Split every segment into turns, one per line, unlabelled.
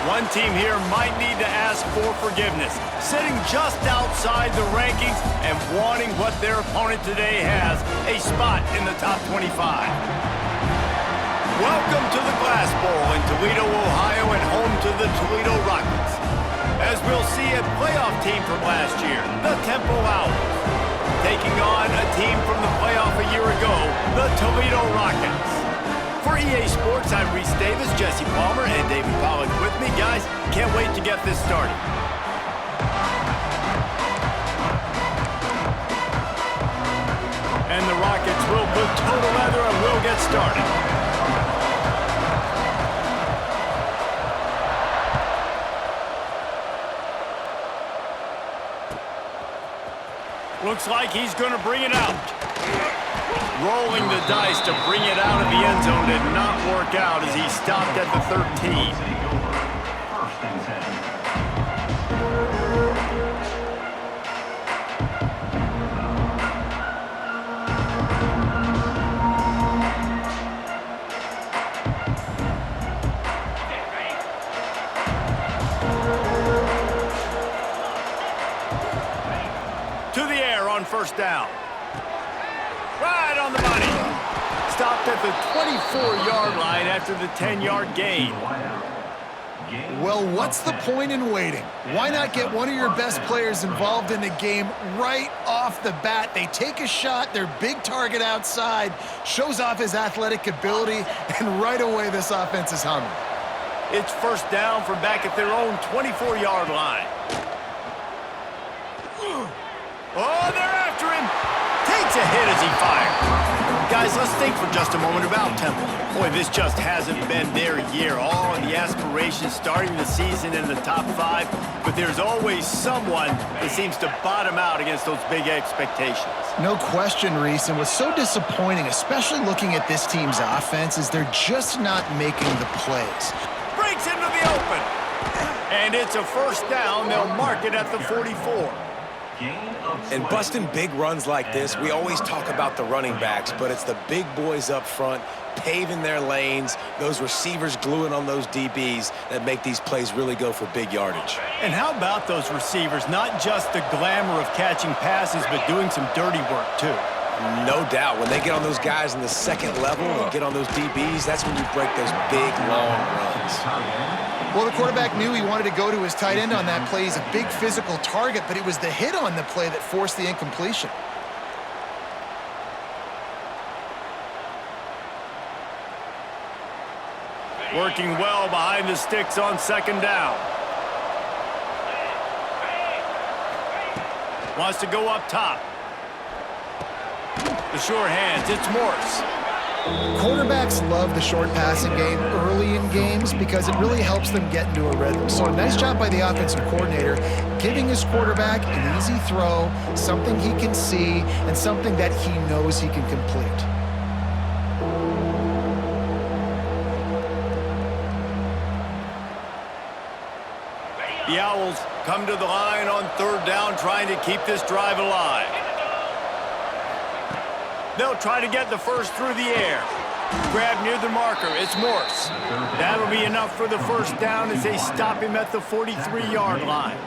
One team here might need to ask for forgiveness, sitting just outside the rankings and wanting what their opponent today has, a spot in the top 25. Welcome to the Glass Bowl in Toledo, Ohio, and home to the Toledo Rockets. As we'll see a playoff team from last year, the Temple Owls, taking on a team from the playoff a year ago, the Toledo Rockets. For EA Sports, I'm Reese Davis, Jesse Palmer, and David Pollack with me. Guys, can't wait to get this started. And the Rockets will put toe to leather and will get started. Looks like he's going to bring it out. Rolling the dice to bring it out of the end zone did not work out as he stopped at the 13. To the air on first down. Right on the money. Stopped at the 24-yard line after the 10-yard gain.
Well, what's the point in waiting? Why not get one of your best players involved in the game right off the bat? They take a shot, their big target outside, shows off his athletic ability, and right away this offense is humming.
It's first down from back at their own 24-yard line. Oh, they're after him. Takes a hit as he fires. Guys, let's think for just a moment about Temple. Boy, this just hasn't been their year. All of the aspirations starting the season in the top 5, but there's always someone that seems to bottom out against those big expectations.
No question, Reese, and what's so disappointing, especially looking at this team's offense, is they're just not making the plays.
Breaks into the open. And it's a first down. They'll mark it at the 44.
And busting big runs like this, we always talk about the running backs, but it's the big boys up front, paving their lanes, those receivers gluing on those DBs that make these plays really go for big yardage.
And how about those receivers? Not just the glamour of catching passes, but doing some dirty work, too.
No doubt. When they get on those guys in the second level and get on those DBs, that's when you break those big, long runs.
Well, the quarterback knew he wanted to go to his tight end on that play. He's a big physical target, but it was the hit on the play that forced the incompletion.
Working well behind the sticks on second down. Wants to go up top. The sure hands, it's Morse.
Quarterbacks love the short passing game early in games because it really helps them get into a rhythm. So a nice job by the offensive coordinator giving his quarterback an easy throw, something he can see, and something that he knows he can complete.
The Owls come to the line on third down, trying to keep this drive alive. They'll try to get the first through the air. Grab near the marker. It's Morse. That'll be enough for the first down as they stop him at the 43-yard line.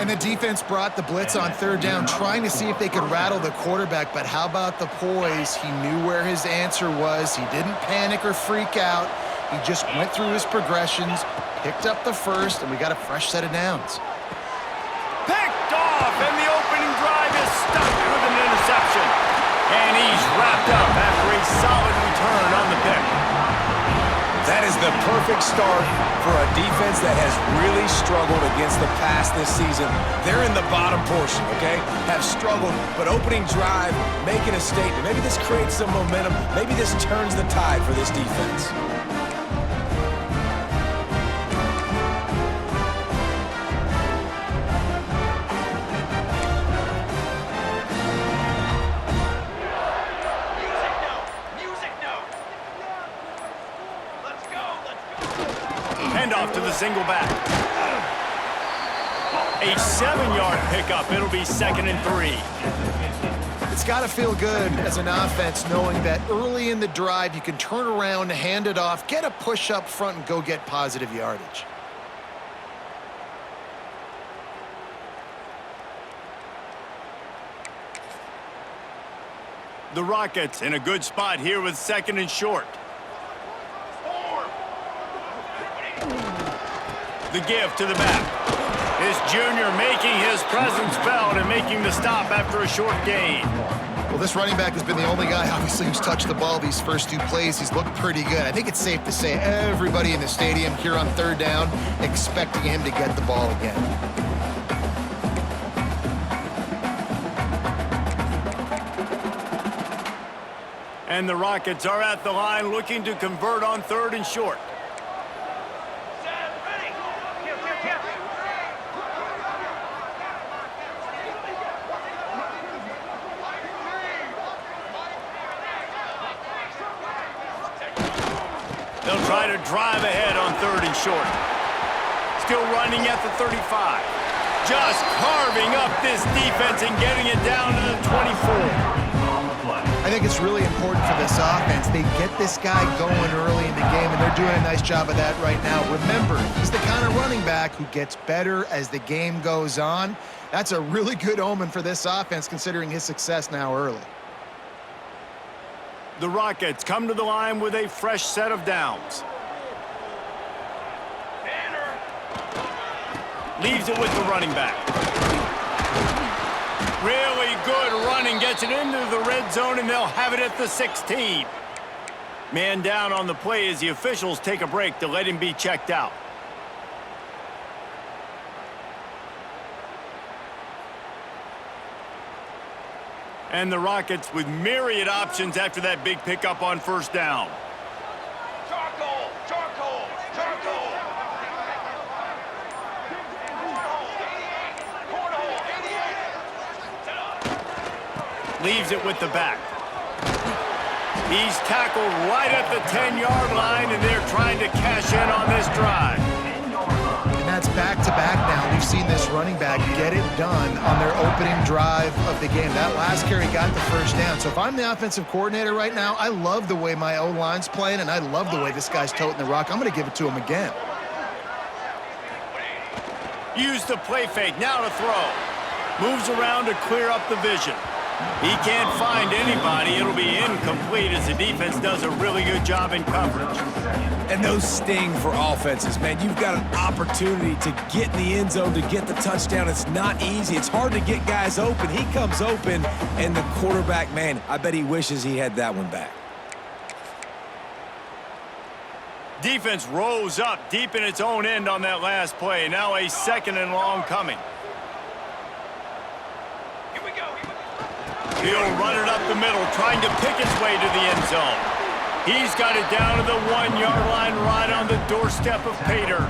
And the defense brought the blitz on third down, trying to see if they could rattle the quarterback. But how about the poise? He knew where his answer was. He didn't panic or freak out. He just went through his progressions, picked up the first, and we got a fresh set of downs.
Picked off, and the opening drive is stuck with an interception. And he's wrapped up after a solid return on the pick.
That is the perfect start for a defense that has really struggled against the pass this season. They're in the bottom portion, okay? Have struggled, but opening drive, making a statement. Maybe this creates some momentum. Maybe this turns the tide for this defense.
Handoff to the single back. A 7-yard pickup. It'll be 2nd and 3.
It's got to feel good as an offense knowing that early in the drive you can turn around, hand it off, get a push up front, and go get positive yardage.
The Rockets in a good spot here with 2nd and short. The give to the back. This junior making his presence felt and making the stop after a short gain.
Well, this running back has been the only guy, obviously, who's touched the ball these first 2 plays. He's looked pretty good. I think it's safe to say everybody in the stadium here on 3rd down expecting him to get the ball again.
And the Rockets are at the line looking to convert on 3rd and short. They'll try to drive ahead on 3rd and short. Still running at the 35. Just carving up this defense and getting it down to the 24.
I think it's really important for this offense. They get this guy going early in the game, and they're doing a nice job of that right now. Remember, he's the kind of running back who gets better as the game goes on. That's a really good omen for this offense, considering his success now early.
The Rockets come to the line with a fresh set of downs. Leaves it with the running back. Really good running, gets it into the red zone, and they'll have it at the 16. Man down on the play as the officials take a break to let him be checked out. And the Rockets with myriad options after that big pickup on 1st down.
Charcoal! Charcoal! Charcoal!
Leaves it with the back. He's tackled right at the 10-yard line, and they're trying to cash in on this drive.
And that's back-to-back now. We've seen this running back get it done on their opening drive of the game. That last carry got the 1st down. So if I'm the offensive coordinator right now, I love the way my O-line's playing, and I love the way this guy's toting the rock. I'm going to give it to him again.
Use the play fake, now to throw. Moves around to clear up the vision. He can't find anybody. It'll be incomplete as the defense does a really good job in coverage.
And those sting for offenses, man. You've got an opportunity to get in the end zone, to get the touchdown. It's not easy. It's hard to get guys open. He comes open, and the quarterback, man, I bet he wishes he had that one back.
Defense rose up deep in its own end on that last play. Now a 2nd and long coming. He'll run it up the middle, trying to pick his way to the end zone. He's got it down to the 1-yard line, right on the doorstep of Pater.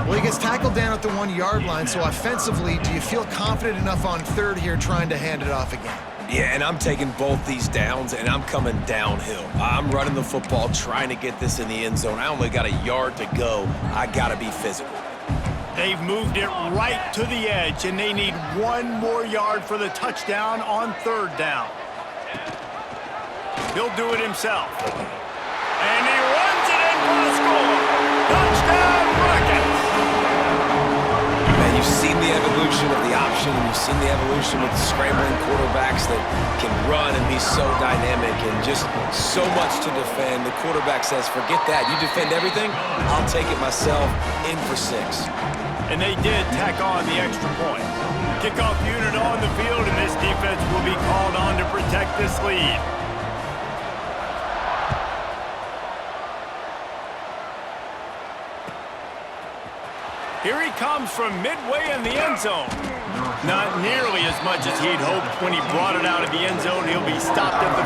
Well, he gets tackled down at the 1-yard line, so offensively, do you feel confident enough on 3rd here trying to hand it off again?
Yeah, and I'm taking both these downs, and I'm coming downhill. I'm running the football, trying to get this in the end zone. I only got a yard to go. I got to be physical.
They've moved it right to the edge, and they need 1 more yard for the touchdown on 3rd down. He'll do it himself. And he runs it in for the score. Touchdown, Rockets!
Man, you've seen the evolution of the option, and you've seen the evolution with scrambling quarterbacks that can run and be so dynamic and just so much to defend. The quarterback says, forget that. You defend everything, I'll take it myself, in for 6.
And they did tack on the extra point. Kickoff unit on the field, and this defense will be called on to protect this lead. Here he comes from midway in the end zone. Not nearly as much as he'd hoped when he brought it out of the end zone. He'll be stopped at the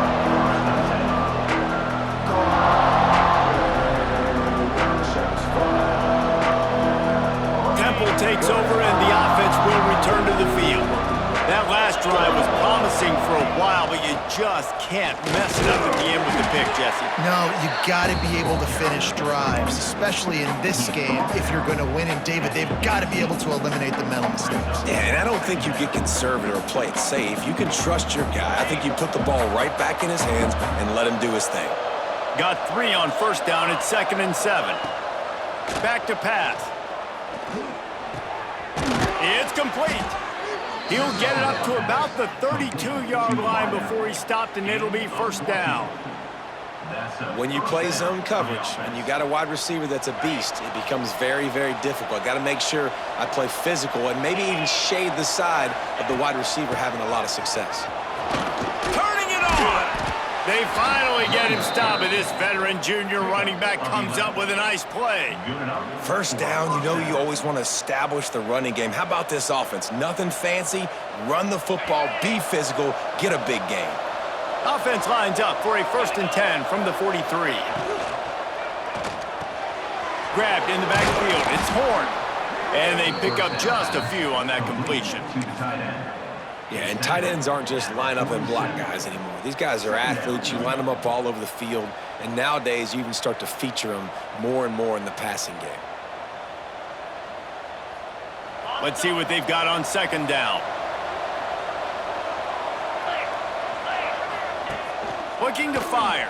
15. Takes over and the offense will return to the field. That last drive was promising for a while, but you just can't mess it up at the end with the pick, Jesse.
No, you got to be able to finish drives, especially in this game. If you're going to win, and David, they've got to be able to eliminate the mental mistakes.
Yeah, and I don't think you get conservative or play it safe. You can trust your guy. I think you put the ball right back in his hands and let him do his thing.
Got 3 on first down at 2nd and 7. Back to pass. It's complete. He'll get it up to about the 32-yard line before he stopped, and it'll be first down.
When you play zone coverage and you got a wide receiver that's a beast, it becomes very, very difficult. Got to make sure I play physical and maybe even shade the side of the wide receiver having a lot of success.
Turning it on. They finally get him stopped, and this veteran junior running back comes up with a nice play.
First down, you know you always want to establish the running game. How about this offense? Nothing fancy. Run the football, be physical, get a big gain.
Offense lines up for a 1st and 10 from the 43. Grabbed in the backfield. It's Horn. And they pick up just a few on that completion.
Yeah, and tight ends aren't just line up and block guys anymore. These guys are athletes. You line them up all over the field. And nowadays, you even start to feature them more and more in the passing game.
Let's see what they've got on 2nd down. Looking to fire.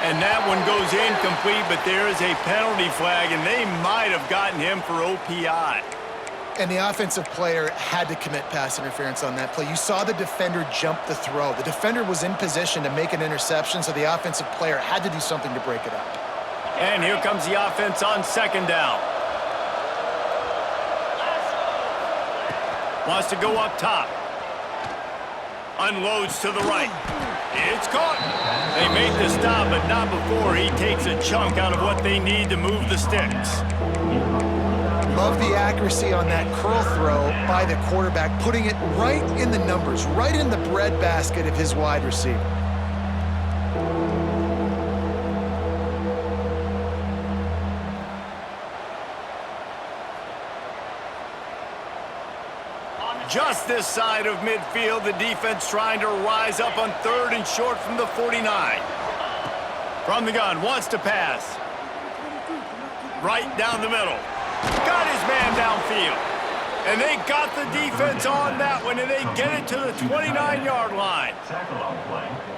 And that one goes incomplete, but there is a penalty flag, and they might have gotten him for OPI.
And the offensive player had to commit pass interference on that play. You saw the defender jump the throw. The defender was in position to make an interception, so the offensive player had to do something to break it up.
And here comes the offense on 2nd down. Wants to go up top. Unloads to the right. It's caught. They make the stop, but not before he takes a chunk out of what they need to move the sticks.
Love the accuracy on that curl throw by the quarterback, putting it right in the numbers, right in the breadbasket of his wide receiver.
Just this side of midfield, the defense trying to rise up on 3rd and short from the 49. From the gun, wants to pass. Right down the middle. Got his man downfield. And they got the defense on that one, and they get it to the 29-yard line.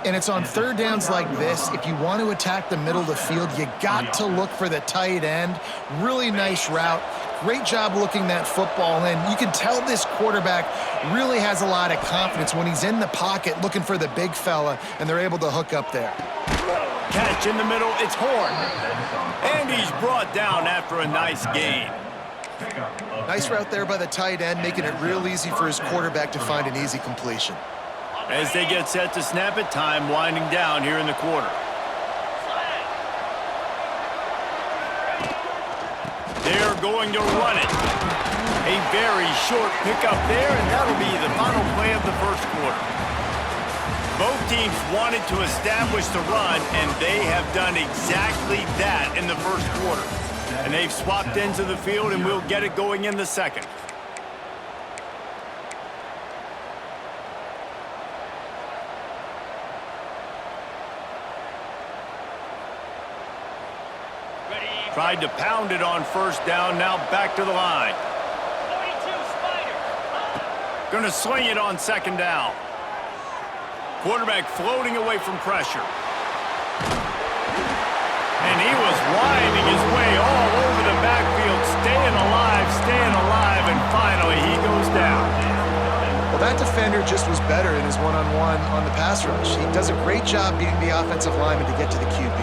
And it's on 3rd downs like this. If you want to attack the middle of the field, you got to look for the tight end. Really nice route. Great job looking that football in. You can tell this quarterback really has a lot of confidence when he's in the pocket looking for the big fella, and they're able to hook up there.
Catch in the middle, it's Horn. And he's brought down after a nice gain.
Nice route there by the tight end, making it real easy for his quarterback to find an easy completion.
As they get set to snap it, time winding down here in the quarter. They're going to run it. A very short pickup there, and that'll be the final play of the first quarter. Both teams wanted to establish the run, and they have done exactly that in the first quarter. And they've swapped into the field, and we'll get it going in the second. Tried to pound it on first down, now back to the line. Gonna swing it on 2nd down. Quarterback floating away from pressure. And he was winding his way all over the backfield, staying alive, and finally he goes down.
Well, that defender just was better in his one-on-one on the pass rush. He does a great job beating the offensive lineman to get to the QB.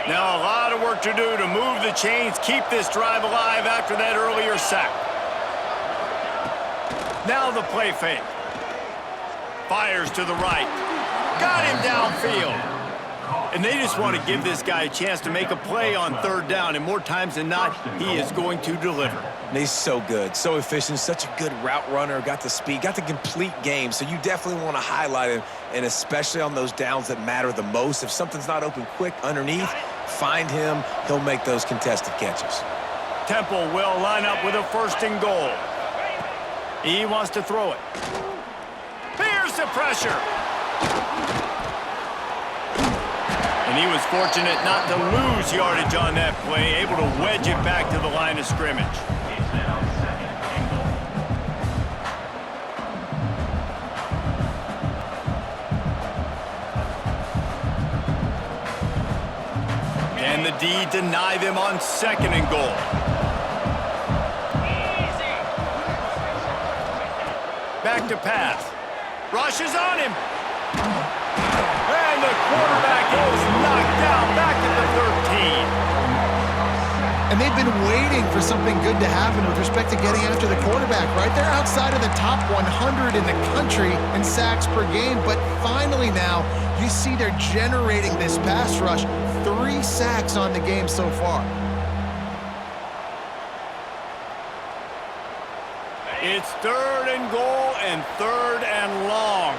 Now a lot of work to do to move the chains, keep this drive alive after that earlier sack. Now the play fake. Fires to the right. Got him downfield. And they just want to give this guy a chance to make a play on third down, and more times than not, he is going to deliver.
And he's so good, so efficient, such a good route runner, got the speed, got the complete game, so you definitely want to highlight him, and especially on those downs that matter the most. If something's not open quick underneath, find him, he'll make those contested catches.
Temple will line up with a 1st and goal. He wants to throw it. Here's the pressure. And he was fortunate not to lose yardage on that play, able to wedge it back to the line of scrimmage. Can the D deny them on 2nd and goal? Back to pass. Rushes on him. And the quarterback is knocked down back at the 13.
And they've been waiting for something good to happen with respect to getting after the quarterback, right? They're outside of the top 100 in the country in sacks per game, but finally now you see they're generating this pass rush. 3 sacks on the game so far.
It's 3rd and goal and 3rd and long.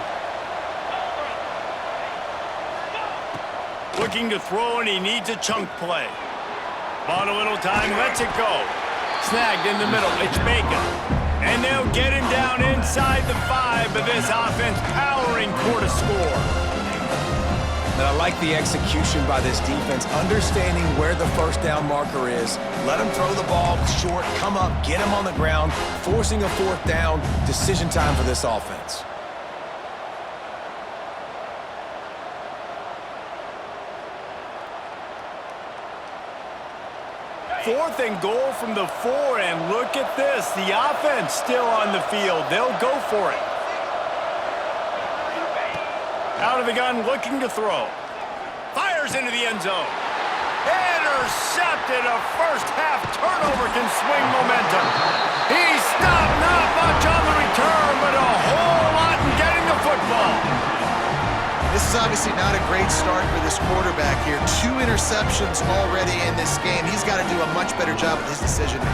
Looking to throw, and he needs a chunk play. Bought a little time, lets it go. Snagged in the middle, it's Bacon. And they'll get him down inside the 5, but this offense powering for to score.
And I like the execution by this defense, understanding where the 1st down marker is. Let him throw the ball short, come up, get him on the ground, forcing a 4th down. Decision time for this offense.
Fourth and goal from the 4, and look at this. The offense still on the field. They'll go for it. Out of the gun, looking to throw. Fires into the end zone. Intercepted. A first-half turnover can swing momentum. He stopped, not much on the return, but a whole lot in getting the football.
This is obviously not a great start for this quarterback here. 2 interceptions already in this game. He's got to do a much better job with his decision-making.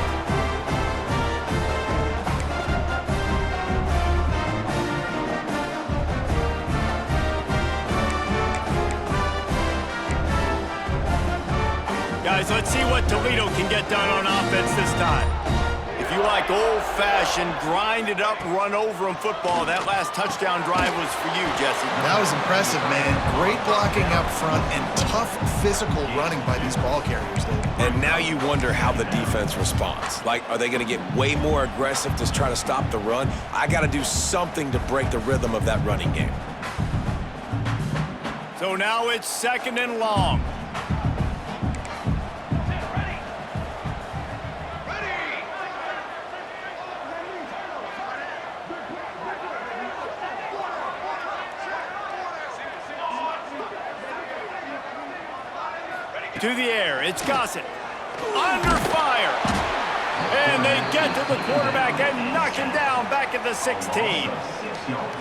Guys, let's see what Toledo can get done on offense this time. If you like old-fashioned, grind-it-up, run-over-'em football, that last touchdown drive was for you, Jesse.
That was impressive, man. Great blocking up front and tough physical running by these ball carriers, David.
And now you wonder how the defense responds. Like, are they going to get way more aggressive to try to stop the run? I got to do something to break the rhythm of that running game.
So now it's 2nd and long. To the air, it's Gossett. Under fire. And they get to the quarterback and knock him down back at the 16.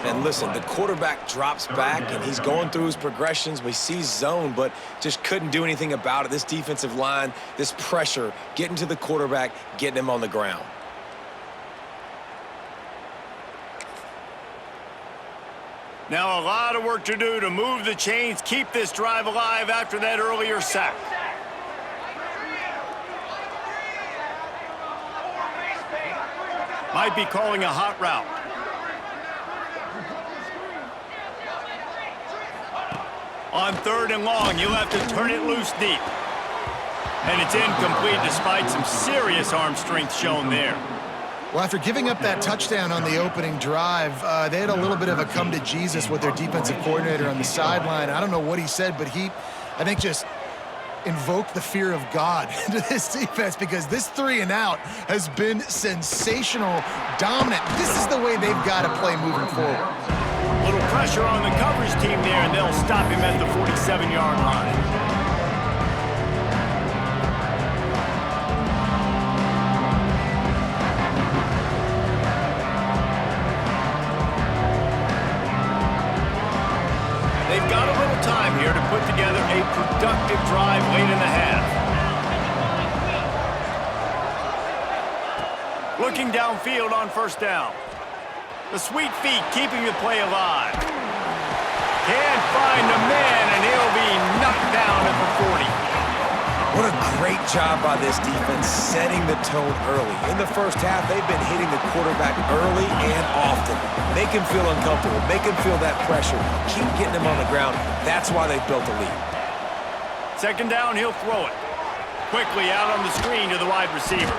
And listen, the quarterback drops back, and he's going through his progressions. We see zone, but just couldn't do anything about it. This defensive line, this pressure, getting to the quarterback, getting him on the ground.
Now a lot of work to do to move the chains, keep this drive alive after that earlier sack. Might be calling a hot route. On 3rd and long, you'll have to turn it loose deep. And it's incomplete despite some serious arm strength shown there.
Well, after giving up that touchdown on the opening drive, they had a little bit of a come-to-Jesus with their defensive coordinator on the sideline. I don't know what he said, but he, I think, just invoked the fear of God into this defense because this 3-and-out has been sensational, dominant. This is the way they've got to play moving forward.
A little pressure on the coverage team there, and they'll stop him at the 47-yard line. They've got a little time here to put together together a productive drive late in the half. Looking downfield on first down. The sweet feet keeping the play alive. Can't find the man, and he'll be knocked down at the 40.
What a great job by this defense setting the tone early. In the first half, they've been hitting the quarterback early and often. Make him feel uncomfortable. Make him feel that pressure. Keep getting him on the ground. That's why they've built a lead.
Second down, he'll throw it. Quickly out on the screen to the wide receiver.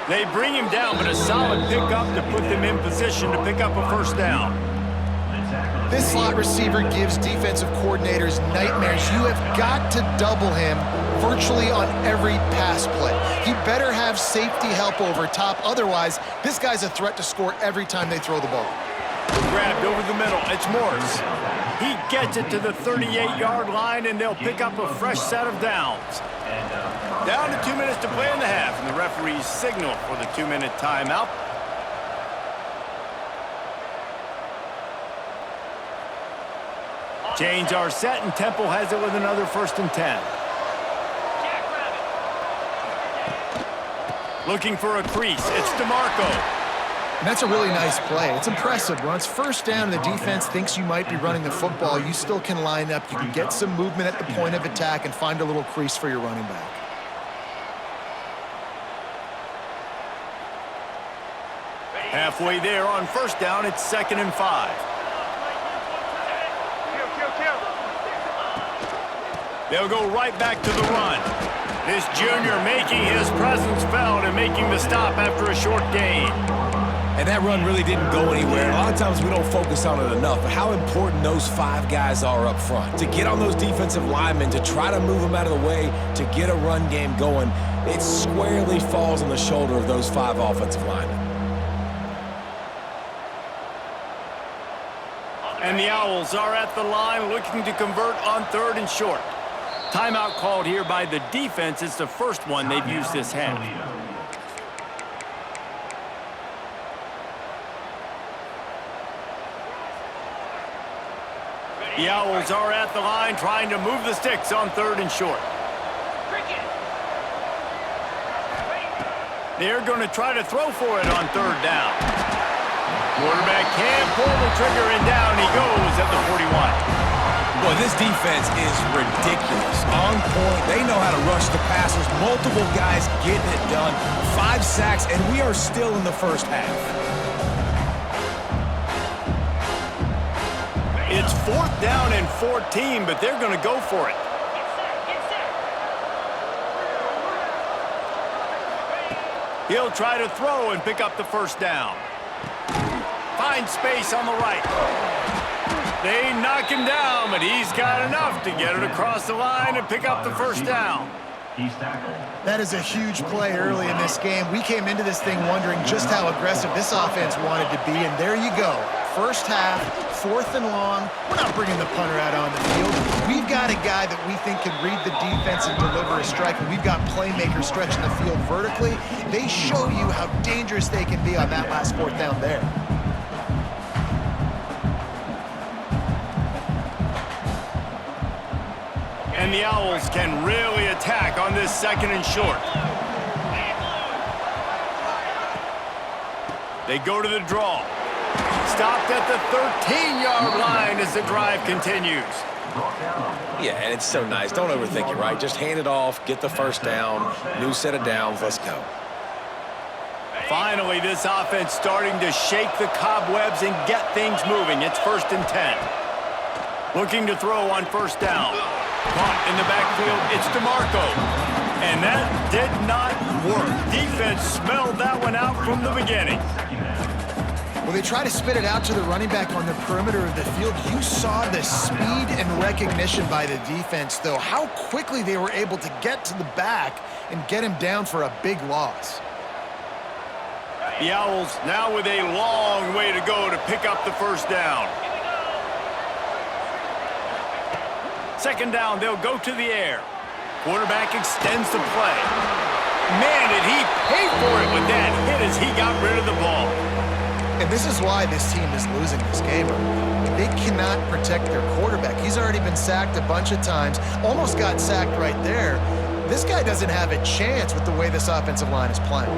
They bring him down, but a solid pickup to put them in position to pick up a first down.
This slot receiver gives defensive coordinators nightmares. You have got to double him virtually on every pass play. He better have safety help over top. Otherwise, this guy's a threat to score every time they throw the ball.
Grabbed over the middle. It's Morris. He gets it to the 38-yard line, and they'll pick up a fresh set of downs. Down to 2 minutes to play in the half, and the referees signal for the 2-minute timeout. Chains are set, and Temple has it with another 1st and 10. Looking for a crease. It's DeMarco.
And that's a really nice play. It's impressive. Once first down, the defense thinks you might be running the football. You still can line up. You can get some movement at the point of attack and find a little crease for your running back.
Halfway there on first down, it's 2nd and 5. They'll go right back to the run. This junior making his presence felt and making the stop after a short gain.
And that run really didn't go anywhere. A lot of times we don't focus on it enough, but how important those 5 guys are up front. To get on those defensive linemen, to try to move them out of the way, to get a run game going, it squarely falls on the shoulder of those 5 offensive linemen.
And the Owls are at the line looking to convert on 3rd and short. Timeout called here by the defense. It's the first one they've used this half. The Owls are at the line trying to move the sticks on 3rd and short. They're going to try to throw for it on 3rd down. Quarterback can't pull the trigger, and down he goes at the 41.
Boy, this defense is ridiculous. On point. They know how to rush the passers. Multiple guys getting it done. 5 sacks, and we are still in the first half.
It's 4th down and 14, but they're going to go for it. He'll try to throw and pick up the first down. Finds space on the right. They knock him down, but he's got enough to get it across the line and pick up the first down.
That is a huge play early in this game. We came into this thing wondering just how aggressive this offense wanted to be, and there you go. First half, 4th and long. We're not bringing the punter out on the field. We've got a guy that we think can read the defense and deliver a strike, and we've got playmakers stretching the field vertically. They show you how dangerous they can be on that last 4th down there.
And the Owls can really attack on this 2nd and short. They go to the draw. Stopped at the 13-yard line as the drive continues.
Yeah, and it's so nice. Don't overthink it, right? Just hand it off, get the first down, new set of downs, let's go.
Finally, this offense starting to shake the cobwebs and get things moving. It's 1st and 10. Looking to throw on first down. Caught in the backfield, it's DeMarco. And that did not work. Defense smelled that one out from the beginning.
Well, they try to spit it out to the running back on the perimeter of the field. You saw the speed and recognition by the defense, though. How quickly they were able to get to the back and get him down for a big loss.
The Owls now with a long way to go to pick up the first down. 2nd down, they'll go to the air. Quarterback extends the play. Man, did he pay for it with that hit as he got rid of the ball.
And this is why this team is losing this game. They cannot protect their quarterback. He's already been sacked a bunch of times, almost got sacked right there. This guy doesn't have a chance with the way this offensive line is playing.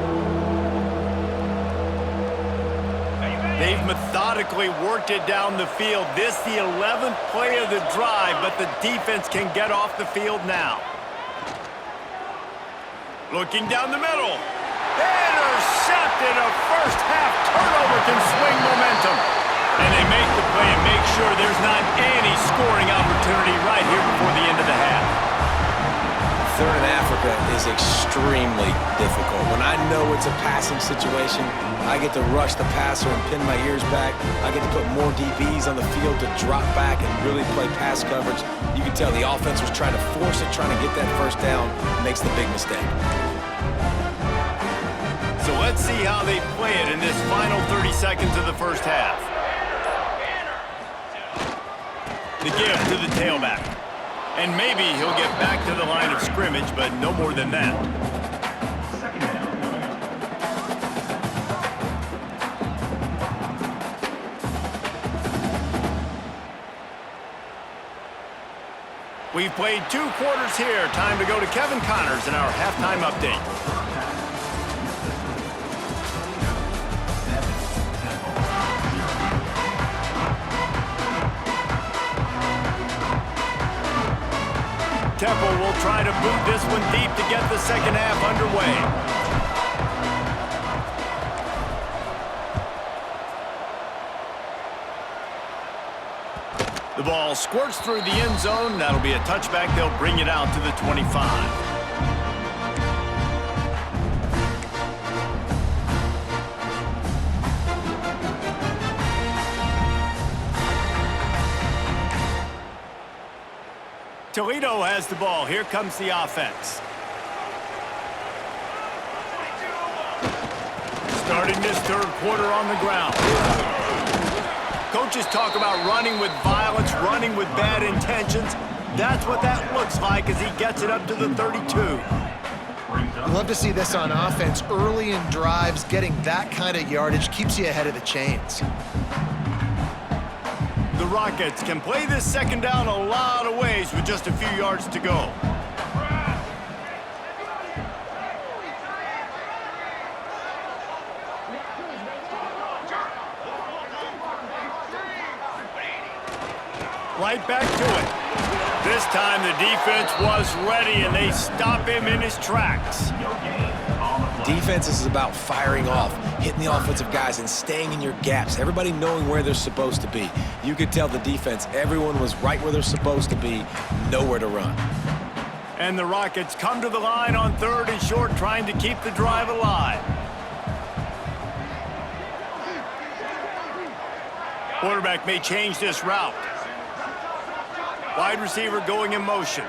They've methodically worked it down the field. This the 11th play of the drive, but the defense can get off the field now. Looking down the middle. Intercepted. A first-half turnover can swing momentum. And they make the play and make sure there's not any scoring opportunity right here before the end of the half.
Third in Africa is extremely difficult. When I know it's a passing situation, I get to rush the passer and pin my ears back. I get to put more DBs on the field to drop back and really play pass coverage. You can tell the offense was trying to force it, trying to get that first down, makes the big mistake.
So let's see how they play it in this final 30 seconds of the first half. The give to the tailback. And maybe he'll get back to the line of scrimmage, but no more than that. We've played 2 quarters here. Time to go to Kevin Connors in our halftime update. Temple will try to boot this one deep to get the second half underway. The ball squirts through the end zone. That'll be a touchback. They'll bring it out to the 25. Toledo has the ball. Here comes the offense. Starting this third quarter on the ground. Coaches talk about running with violence, running with bad intentions. That's what that looks like as he gets it up to the 32.
I'd love to see this on offense. Early in drives, getting that kind of yardage keeps you ahead of the chains.
The Rockets can play this second down a lot of ways with just a few yards to go. Right back to it. This time the defense was ready and they stop him in his tracks.
Defense is about firing off, hitting the offensive guys and staying in your gaps, everybody knowing where they're supposed to be. You could tell the defense, everyone was right where they're supposed to be, nowhere to run.
And the Rockets come to the line on 3rd and short, trying to keep the drive alive. Quarterback may change this route. Wide receiver going in motion.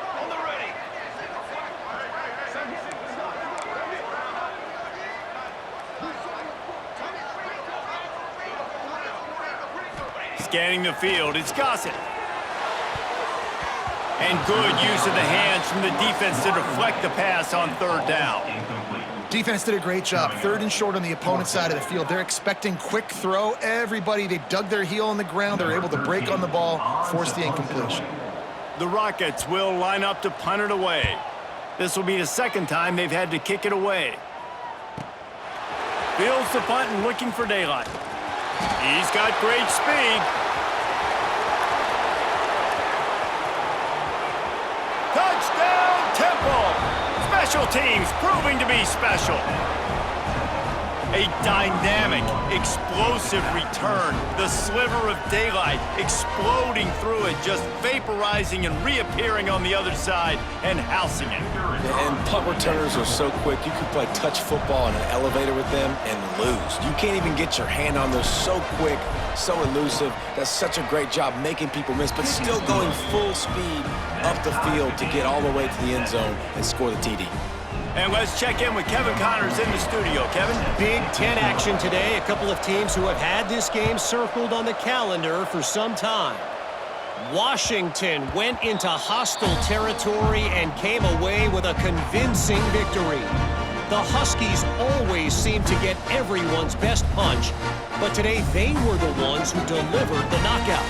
Scanning the field, it's Gossett. And good use of the hands from the defense to deflect the pass on 3rd down.
Defense did a great job. 3rd and short on the opponent's side of the field. They're expecting quick throw. Everybody, they dug their heel on the ground. They're able to break on the ball, force the incompletion.
The Rockets will line up to punt it away. This will be the second time they've had to kick it away. Fields the punt and looking for daylight. He's got great speed. Touchdown, Temple! Special teams proving to be special. A dynamic, explosive return. The sliver of daylight exploding through it, just vaporizing and reappearing on the other side and housing it.
And punt returners are so quick. You can play touch football in an elevator with them and lose. You can't even get your hand on those. So quick, so elusive. Does such a great job making people miss, but still going full speed up the field to get all the way to the end zone and score the TD.
And let's check in with Kevin Connors in the studio. Kevin?
Big Ten action today. A couple of teams who have had this game circled on the calendar for some time. Washington went into hostile territory and came away with a convincing victory. The Huskies always seem to get everyone's best punch, but today they were the ones who delivered the knockout.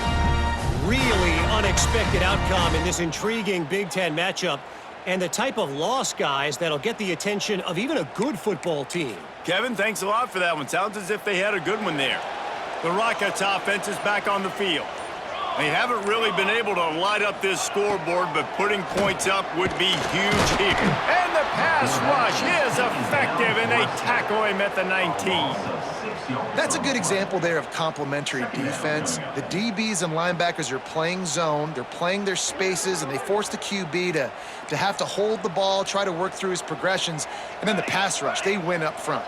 Really unexpected outcome in this intriguing Big Ten matchup, and the type of loss, guys, that'll get the attention of even a good football team.
Kevin, thanks a lot for that one. Sounds as if they had a good one there. The Rockets offense is back on the field. They haven't really been able to light up this scoreboard, but putting points up would be huge here. And the pass rush is effective, and they tackle him at the 19.
That's a good example there of complementary defense. The DBs and linebackers are playing zone, they're playing their spaces, and they force the QB to have to hold the ball, try to work through his progressions, and then the pass rush, they win up front.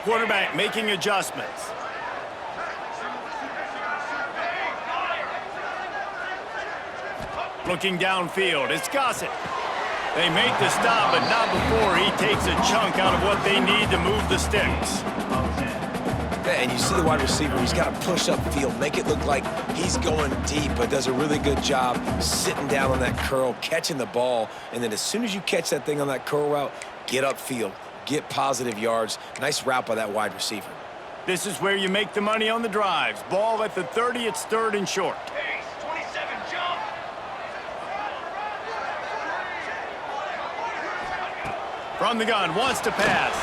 Quarterback making adjustments. Looking downfield, it's Gossett. They make the stop, but not before he takes a chunk out of what they need to move the sticks.
Yeah, and you see the wide receiver, he's got to push up field, make it look like he's going deep, but does a really good job sitting down on that curl, catching the ball, and then as soon as you catch that thing on that curl route, get upfield, get positive yards. Nice route by that wide receiver.
This is where you make the money on the drives. Ball at the 30, it's 3rd and short.
Pace, 27, jump.
From the gun, wants to pass.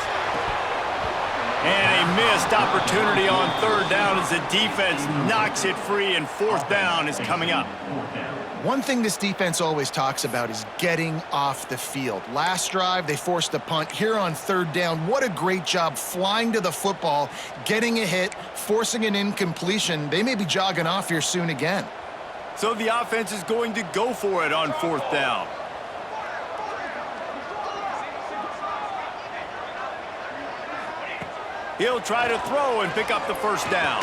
And a missed opportunity on 3rd down as the defense knocks it free, and 4th down is coming up.
One thing this defense always talks about is getting off the field. Last drive, they forced a punt. Here on 3rd down, what a great job flying to the football, getting a hit, forcing an incompletion. They may be jogging off here soon again.
So the offense is going to go for it on 4th down. He'll try to throw and pick up the 1st down.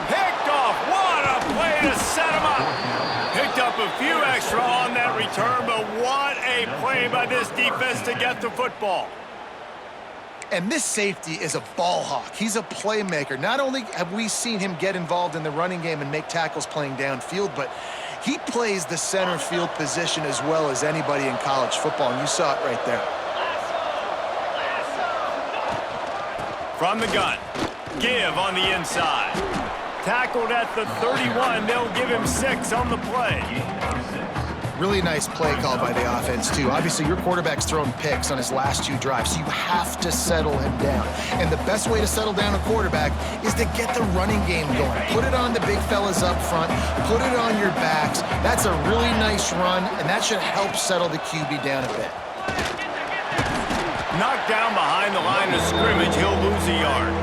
Picked off. What a play to set him up. Picked up a few extra on that return, but what a play by this defense to get the football.
And this safety is a ball hawk. He's a playmaker. Not only have we seen him get involved in the running game and make tackles playing downfield, but he plays the center field position as well as anybody in college football, and you saw it right there.
From the gun, give on the inside. Tackled at the 31, they'll give him 6 on the play.
Really nice play call by the offense, too. Obviously, your quarterback's thrown picks on his last 2 drives, so you have to settle him down. And the best way to settle down a quarterback is to get the running game going. Put it on the big fellas up front. Put it on your backs. That's a really nice run, and that should help settle the QB down a bit.
Knocked down behind the line of scrimmage, he'll lose a yard.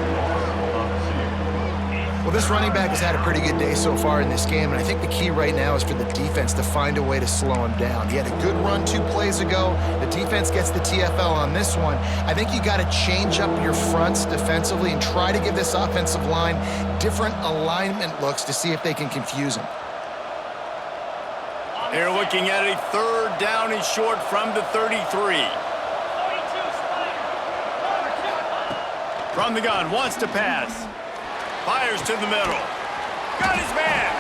Well, this running back has had a pretty good day so far in this game, and I think the key right now is for the defense to find a way to slow him down. He had a good run 2 plays ago. The defense gets the TFL on this one. I think you got to change up your fronts defensively and try to give this offensive line different alignment looks to see if they can confuse him.
They're looking at a 3rd down and short from the 33. From the gun, wants to pass. Fires to the middle. Got his man.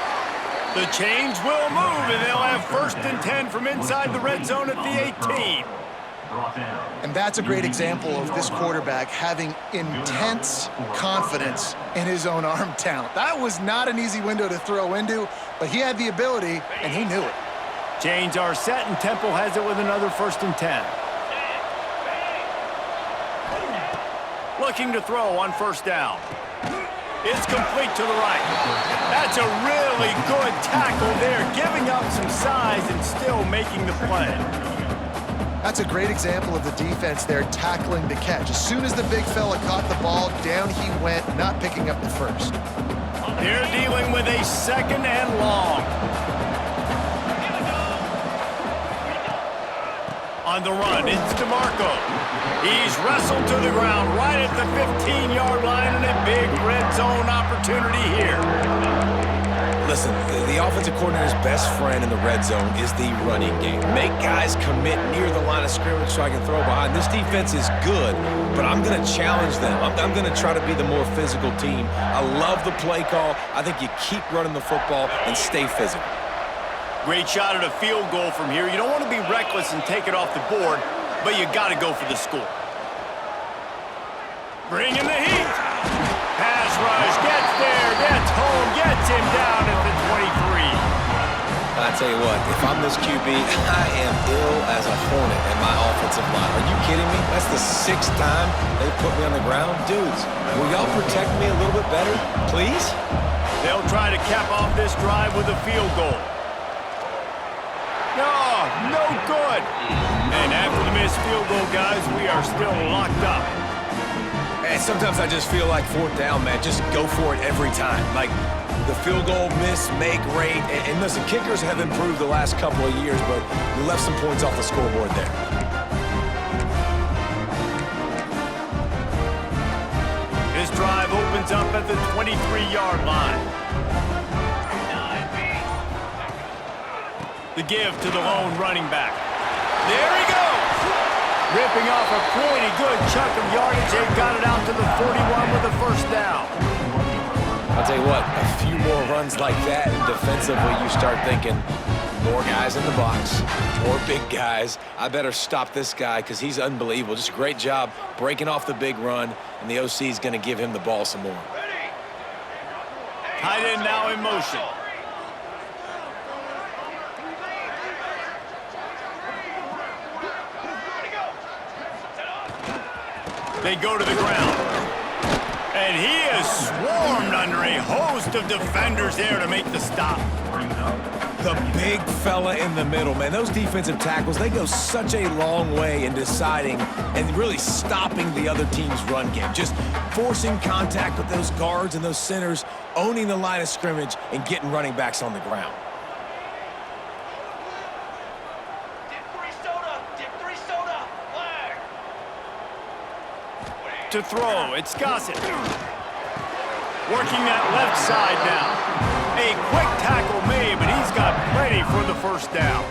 The chains will move, and they'll have 1st and 10 from inside the red zone at the 18.
And that's a great example of this quarterback having intense confidence in his own arm talent. That was not an easy window to throw into, but he had the ability, and he knew it.
Chains are set, and Temple has it with another 1st and 10. Looking to throw on 1st down. It's complete to the right. That's a really good tackle there, giving up some size and still making the play.
That's a great example of the defense there tackling the catch. As soon as the big fella caught the ball, down he went, not picking up the 1st.
They're dealing with a 2nd and long. On the run, it's DeMarco. He's wrestled to the ground right at the 15-yard line, and a big red zone opportunity here.
Listen, the offensive coordinator's best friend in the red zone is the running game. Make guys commit near the line of scrimmage so I can throw behind. This defense is good, but I'm going to challenge them. I'm going to try to be the more physical team. I love the play call. I think you keep running the football and stay physical.
Great shot at a field goal from here. You don't want to be reckless and take it off the board, but you got to go for the score. Bring in the heat. Pass rush, gets there, gets home, gets him down at the 23.
I tell you what, if I'm this QB, I am ill as a hornet in my offensive line. Are you kidding me? That's the 6th time they've put me on the ground. Dudes, will y'all protect me a little bit better, please?
They'll try to cap off this drive with a field goal. No good. And after the missed field goal, guys, we are still locked up.
And sometimes I just feel like 4th down, man. Just go for it every time. Like the field goal miss, make rate. And listen, kickers have improved the last couple of years, but we left some points off the scoreboard there.
This drive opens up at the 23-yard line. The give to the lone running back. There he goes! Ripping off a pretty good chunk of yardage. They've got it out to the 41 with a first down.
I'll tell you what, a few more runs like that, and defensively you start thinking, more guys in the box, more big guys. I better stop this guy because he's unbelievable. Just a great job breaking off the big run, and the OC is going to give him the ball some more.
Tight end now in motion. They go to the ground. And he is swarmed under a host of defenders there to make the stop.
The big fella in the middle, man. Those defensive tackles, they go such a long way in deciding and really stopping the other team's run game. Just forcing contact with those guards and those centers, owning the line of scrimmage, and getting running backs on the ground.
To throw, it's Gossett. Working that left side now. A quick tackle made, but he's got plenty for the first down.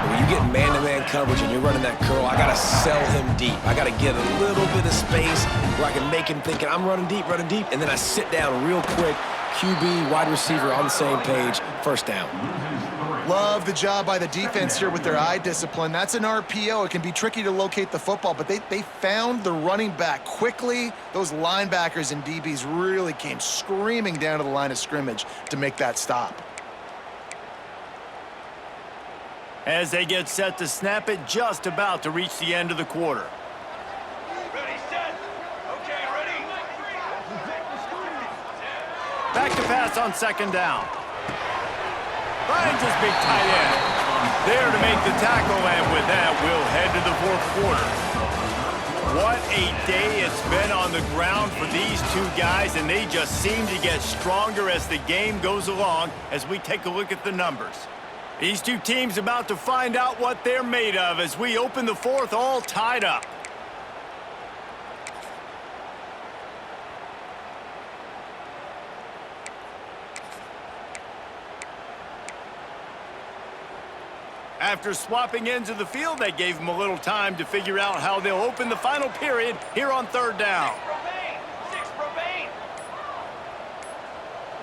When you get man-to-man coverage and you're running that curl, I got to sell him deep. I got to get a little bit of space where I can make him thinking I'm running deep, and then I sit down real quick. QB, wide receiver on the same page, first down.
Love the job by the defense here with their eye discipline. That's an RPO. It can be tricky to locate the football, but they found the running back quickly. Those linebackers and DBs really came screaming down to the line of scrimmage to make that stop.
As they get set to snap it, just about to reach the end of the quarter.
Ready, set. Okay, ready.
Back to pass on second down. Finds his big tight end. There to make the tackle, and with that, we'll head to the fourth quarter. What a day it's been on the ground for these two guys, and they just seem to get stronger as the game goes along as we take a look at the numbers. These two teams about to find out what they're made of as we open the fourth all tied up. After swapping ends of the field, they gave them a little time to figure out how they'll open the final period here on third down.
Six remain.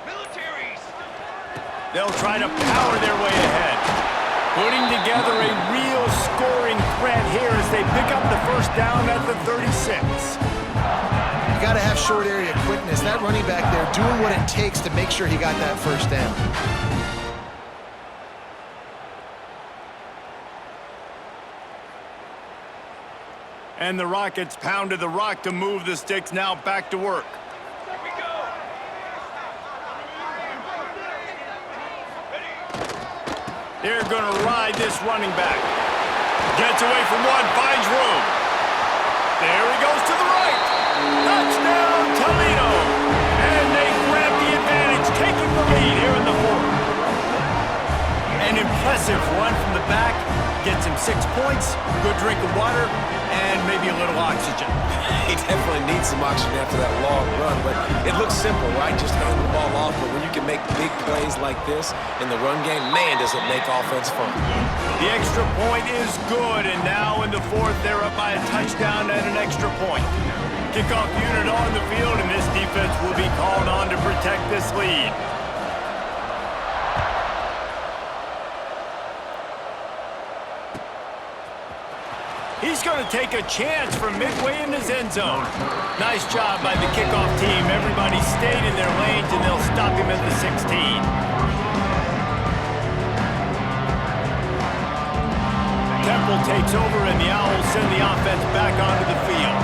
Militaries.
They'll try to power their way ahead, putting together a real scoring threat here as they pick up the first down at the 36.
You got to have short area quickness. That running back there doing what it takes to make sure he got that first down.
And the Rockets pounded the rock to move the sticks, now back to work.
Here we go.
They're going to ride this running back. Gets away from one, finds room. There he goes to the right. Touchdown, Toledo. And they grab the advantage, taking the lead here in the fourth. An impressive run from the back. Gets him 6 points, good drink of water, and maybe a little oxygen.
He definitely needs some oxygen after that long run, but it looks simple, right? Just hand the ball off, but when you can make big plays like this in the run game, man, does it make offense fun.
The extra point is good, and now in the fourth, they're up by a touchdown and an extra point. Kickoff unit on the field, and this defense will be called on to protect this lead. He's going to take a chance from midway in his end zone. Nice job by the kickoff team. Everybody stayed in their lanes, and they'll stop him at the 16. Temple takes over, and the Owls send the offense back onto the field.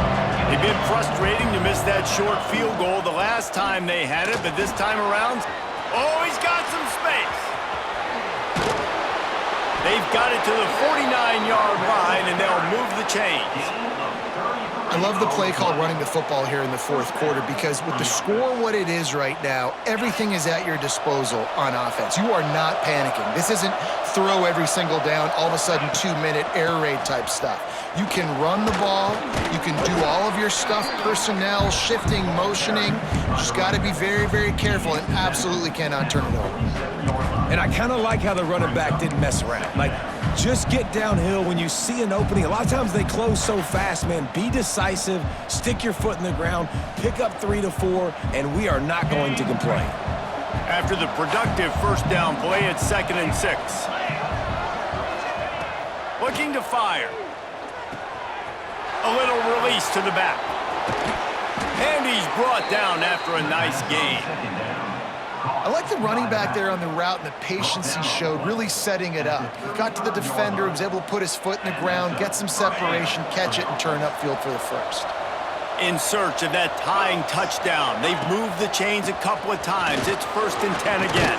It's been frustrating to miss that short field goal the last time they had it, but this time around, oh, he's got some space. They've got it to the 49-yard line, and they'll move the chains.
I love the play called running the football here in the fourth quarter because with the score what it is right now, everything is at your disposal on offense. You are not panicking. This isn't throw every single down, all of a sudden 2-minute air raid type stuff. You can run the ball. You can do all of your stuff, personnel, shifting, motioning. You just got to be very, very careful and absolutely cannot turn it over.
And I kind of like how the running back didn't mess around. Like, just get downhill when you see an opening. A lot of times they close so fast, man. Be decisive, stick your foot in the ground, pick up 3 to 4, and we are not going to complain.
After the productive first down play, it's 2nd and 6. Looking to fire. A little release to the back. And he's brought down after a nice gain.
I like the running back there on the route and the patience he showed, really setting it up. He got to the defender, was able to put his foot in the ground, get some separation, catch it, and turn upfield for the first.
In search of that tying touchdown. They've moved the chains a couple of times. It's 1st and 10 again.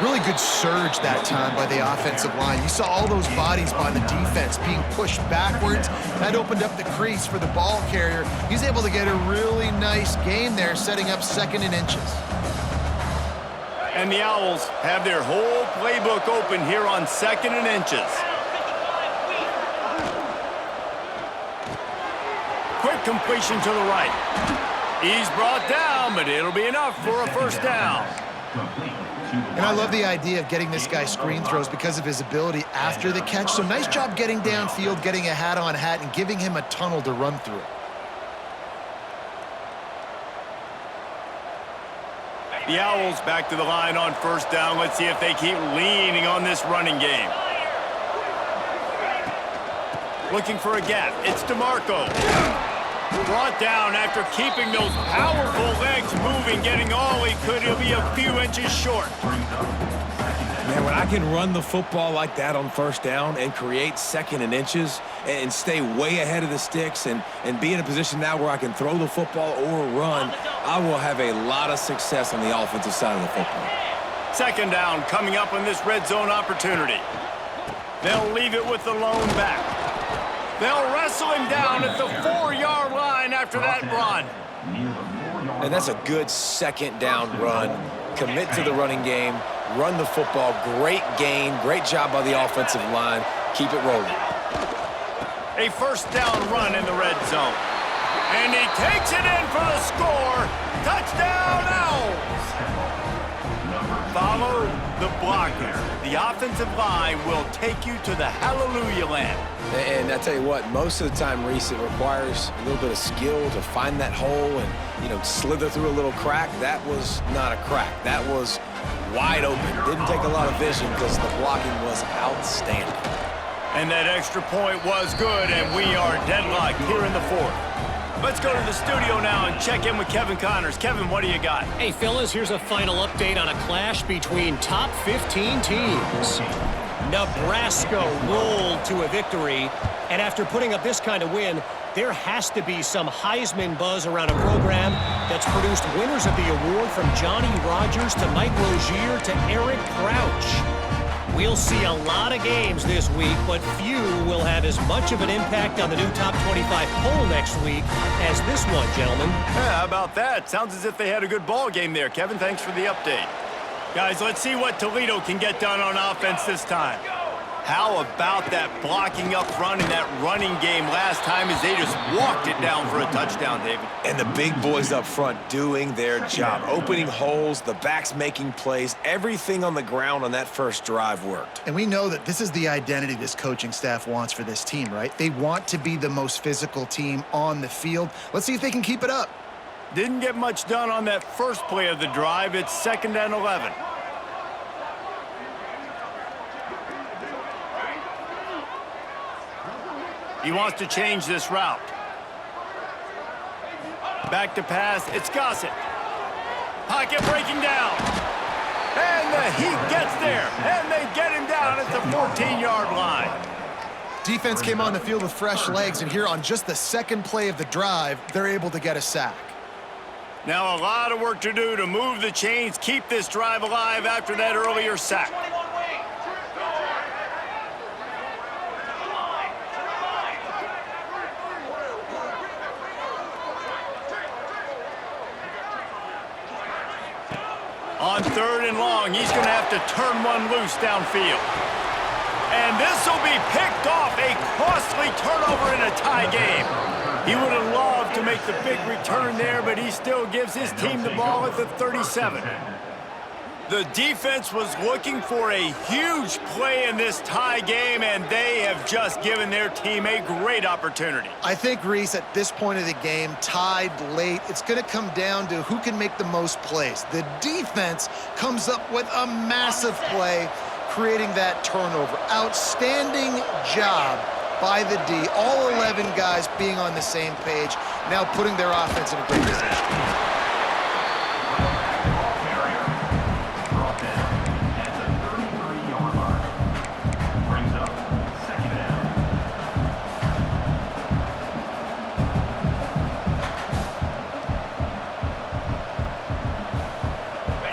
Really good surge that time by the offensive line. You saw all those bodies by the defense being pushed backwards. That opened up the crease for the ball carrier. He's able to get a really nice gain there, setting up 2nd and inches.
And the Owls have their whole playbook open here on 2nd and inches. Quick completion to the right. He's brought down, but it'll be enough for a first down.
And I love the idea of getting this guy screen throws because of his ability after the catch. So nice job getting downfield, getting a hat-on-hat, and giving him a tunnel to run through.
The Owls back to the line on first down. Let's see if they keep leaning on this running game. Looking for a gap. It's DeMarco. Brought down after keeping those powerful legs moving, getting all he could. He'll be a few inches short.
Man, when I can run the football like that on first down and create 2nd and inches and stay way ahead of the sticks and be in a position now where I can throw the football or run, I will have a lot of success on the offensive side of the football.
2nd down coming up on this red zone opportunity. They'll leave it with the lone back. They'll wrestle him down at the 4-yard line after that run.
And that's a good 2nd down run. Commit to the running game, run the football, great gain, great job by the offensive line. Keep it rolling.
A first down run in the red zone. And he takes it in for the score. Touchdown, Owls! Follow the blocker. The offensive line will take you to the hallelujah land.
And I tell you what, most of the time, Reese, it requires a little bit of skill to find that hole and, slither through a little crack. That was not a crack. That was wide open. Didn't take a lot of vision because the blocking was outstanding.
And that extra point was good, and we are deadlocked here in the 4th. Let's go to the studio now and check in with Kevin Connors. Kevin, what do you got?
Hey, fellas, here's a final update on a clash between top 15 teams. Nebraska rolled to a victory, and after putting up this kind of win, there has to be some Heisman buzz around a program that's produced winners of the award from Johnny Rodgers to Mike Rozier to Eric Crouch. We'll see a lot of games this week, but few will have as much of an impact on the new top 25 poll next week as this one, gentlemen.
Yeah, how about that? Sounds as if they had a good ball game there. Kevin, thanks for the update. Guys, let's see what Toledo can get done on offense this time. How about that blocking up front and that running game last time as they just walked it down for a touchdown, David?
And the big boys up front doing their job, opening holes, the backs making plays, everything on the ground on that first drive worked.
And we know that this is the identity this coaching staff wants for this team, right? They want to be the most physical team on the field. Let's see if they can keep it up.
Didn't get much done on that first play of the drive. It's 2nd and 11. He wants to change this route. Back to pass, it's Gossett. Pocket breaking down. And the Heat gets there, and they get him down at the 14-yard line.
Defense came on the field with fresh legs, and here on just the second play of the drive, they're able to get a sack.
Now a lot of work to do to move the chains, keep this drive alive after that earlier sack.
21 wing.
On 3rd and long, he's going to have to turn one loose downfield. And this will be picked off, a costly turnover in a tie game. He would have loved to make the big return there, but he still gives his team the ball at the 37. The defense was looking for a huge play in this tie game, and they have just given their team a great opportunity.
I think, Reese, at this point of the game, tied late, it's going to come down to who can make the most plays. The defense comes up with a massive play, creating that turnover. Outstanding job by the D. All 11 guys being on the same page, now putting their offense in a great position.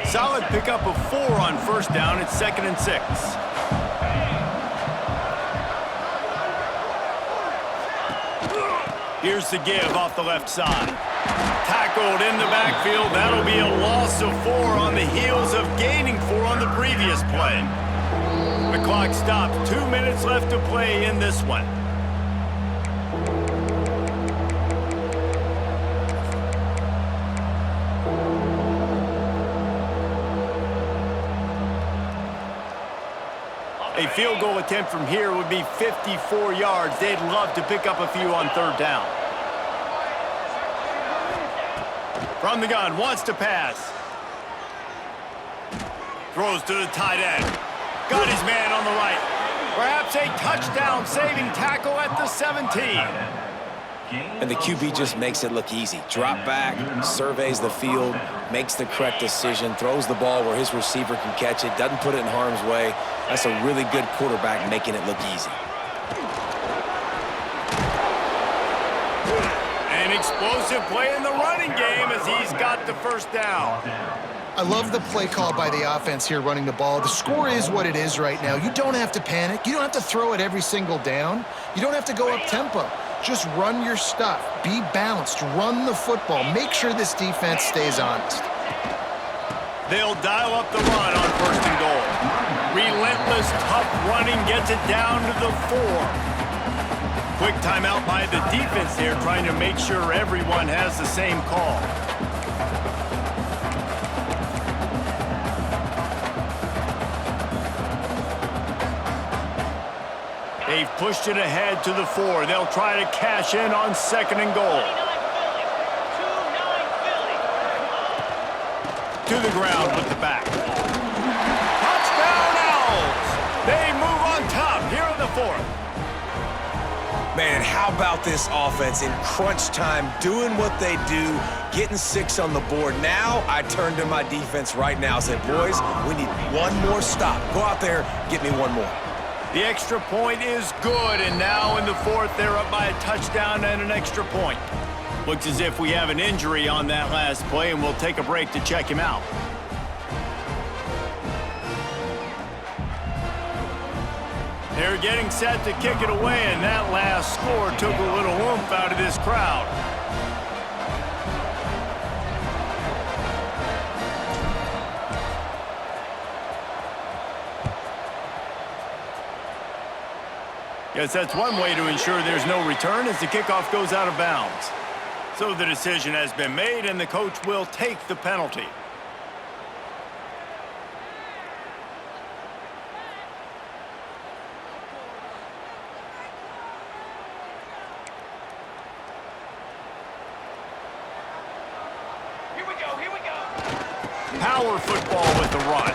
Solid pickup of 4 on first down. It's 2nd and 6. Here's the give off the left side. Tackled in the backfield. That'll be a loss of 4 on the heels of gaining 4 on the previous play. The clock stops. 2 minutes left to play in this one. A field goal attempt from here would be 54 yards. They'd love to pick up a few on 3rd down. From the gun, wants to pass. Throws to the tight end. Got his man on the right. Perhaps a touchdown-saving tackle at the 17.
And the QB just makes it look easy. Drop back, surveys the field, makes the correct decision, throws the ball where his receiver can catch it, doesn't put it in harm's way. That's a really good quarterback making it look easy.
An explosive play in the running game as he's got the first down.
I love the play call by the offense here running the ball. The score is what it is right now. You don't have to panic. You don't have to throw it every single down. You don't have to go up tempo. Just run your stuff. Be balanced. Run the football. Make sure this defense stays honest.
They'll dial up the run on 1st and goal. Relentless, tough running gets it down to the 4. Quick timeout by the defense there, trying to make sure everyone has the same call. They've pushed it ahead to the 4. They'll try to cash in on 2nd and goal. To the ground with the back. Touchdown Owls! They move on top here in the 4th.
Man, how about this offense in crunch time, doing what they do, getting 6 on the board. Now I turn to my defense right now and say, boys, we need one more stop. Go out there, get me one more.
The extra point is good, and now in the 4th, they're up by a touchdown and an extra point. Looks as if we have an injury on that last play, and we'll take a break to check him out. They're getting set to kick it away, and that last score took a little oomph out of this crowd. Yes, that's one way to ensure there's no return as the kickoff goes out of bounds. So the decision has been made, and the coach will take the penalty.
Here we go.
Power football with the run.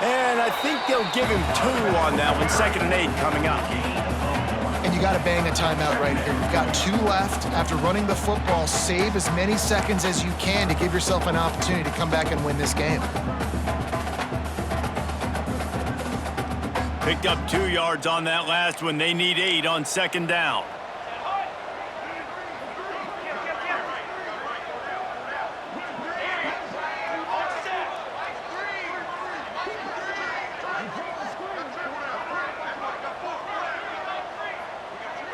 And I think they'll give him 2 on that one. 2nd and 8 coming up.
And you got to bang a timeout right here. You've got 2 left. After running the football, save as many seconds as you can to give yourself an opportunity to come back and win this game.
Picked up 2 yards on that last one. They need 8 on second down.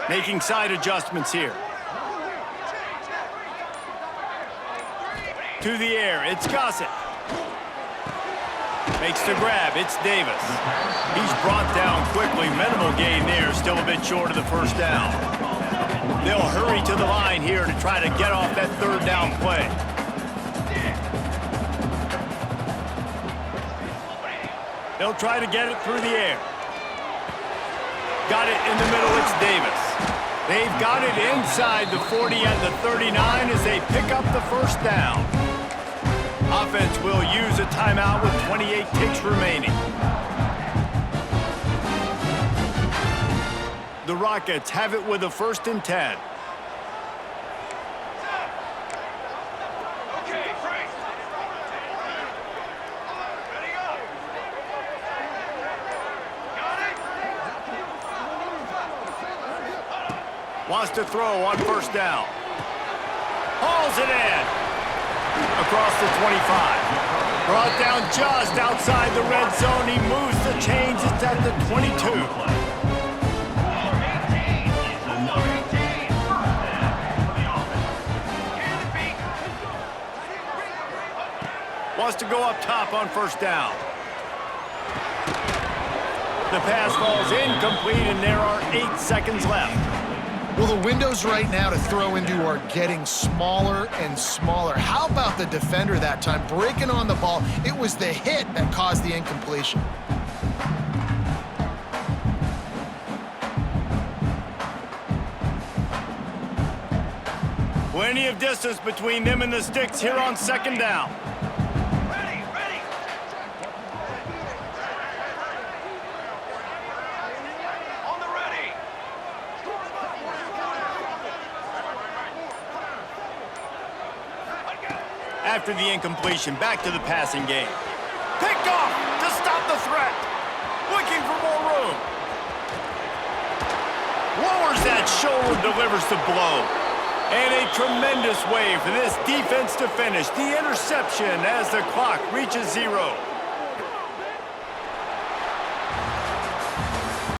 Making side adjustments here. To the air, it's Gossett. Makes the grab, it's Davis. He's brought down quickly. Minimal gain there, still a bit short of the first down. They'll hurry to the line here to try to get off that third down play. They'll try to get it through the air. Got it in the middle, it's Davis. They've got it inside the 40 and the 39 as they pick up the first down. Offense will use a timeout with 28 ticks remaining. The Rockets have it with a 1st and 10. Wants to throw on first down. Hauls it in. Across the 25. Brought down just outside the red zone. He moves the chains. It's at the 22. Wants to go up top on first down. The pass falls incomplete, and there are 8 seconds left.
Well, the windows right now to throw into are getting smaller and smaller. How about the defender that time breaking on the ball? It was the hit that caused the incompletion.
Plenty of distance between them and the sticks here on second down. After the incompletion, back to the passing game. Picked off to stop the threat. Looking for more room. Lowers that shoulder, delivers the blow. And a tremendous way for this defense to finish. The interception as the clock reaches 0.